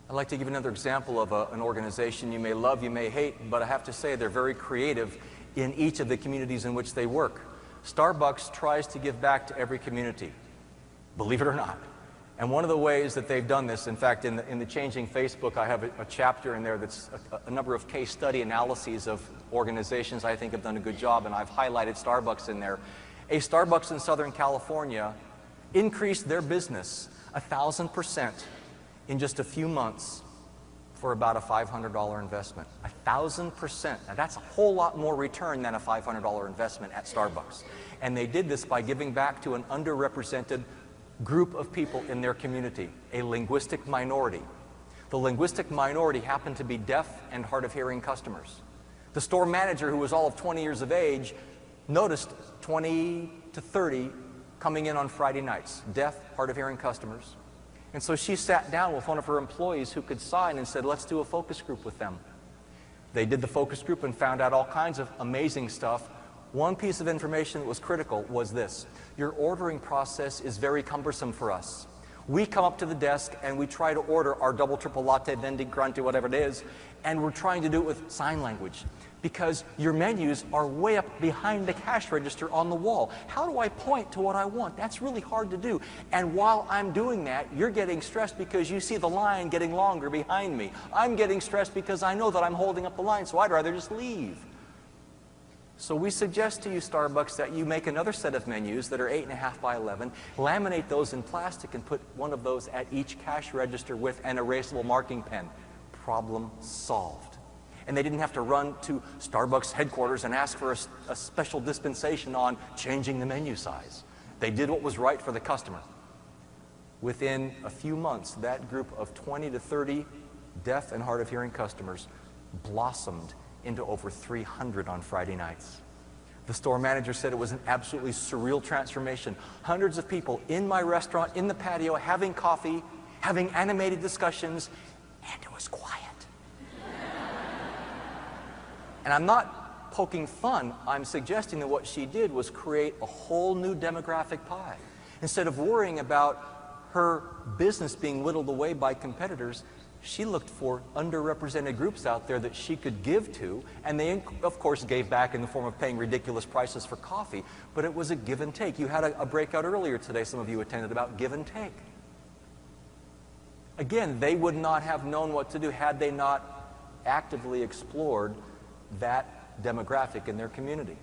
I'd like to give another example of an organization you may love, you may hate, but I have to say they're very creative in each of the communities in which they work. Starbucks tries to give back to every community, believe it or not. And one of the ways that they've done this, in fact, in the Changing Facebook, I have a chapter in there that's a number of case study analyses of organizations I think have done a good job, and I've highlighted Starbucks in there. A Starbucks in Southern California increased their business 1,000% in just a few months for about a $500 investment. 1,000%. Now that's a whole lot more return than a $500 investment at Starbucks. And they did this by giving back to an underrepresented group of people in their community, a linguistic minority. The linguistic minority happened to be deaf and hard of hearing customers. The store manager, who was all of 20 years of age, noticed 20 to 30 coming in on Friday nights, deaf, hard of hearing customers. And so she sat down with one of her employees who could sign and said, let's do a focus group with them. They did the focus group and found out all kinds of amazing stuff. One piece of information that was critical was this: your ordering process is very cumbersome for us. We come up to the desk and we try to order our double, triple latte, venti, grande, whatever it is, and we're trying to do it with sign language because your menus are way up behind the cash register on the wall. How do I point to what I want? That's really hard to do. And while I'm doing that, you're getting stressed because you see the line getting longer behind me. I'm getting stressed because I know that I'm holding up the line, so I'd rather just leave. So we suggest to you, Starbucks, that you make another set of menus that are 8.5 by 11, laminate those in plastic and put one of those at each cash register with an erasable marking pen. Problem solved. And they didn't have to run to Starbucks headquarters and ask for a special dispensation on changing the menu size. They did what was right for the customer. Within a few months, that group of 20 to 30 deaf and hard of hearing customers blossomed into over 300 on Friday nights. The store manager said it was an absolutely surreal transformation. Hundreds of people in my restaurant, in the patio, having coffee, having animated discussions, and it was quiet. And I'm not poking fun. I'm suggesting that what she did was create a whole new demographic pie. Instead of worrying about her business being whittled away by competitors, she looked for underrepresented groups out there that she could give to, and they, of course, gave back in the form of paying ridiculous prices for coffee, but it was a give and take. You had a breakout earlier today, some of you attended, about give and take. Again, they would not have known what to do had they not actively explored that demographic in their community.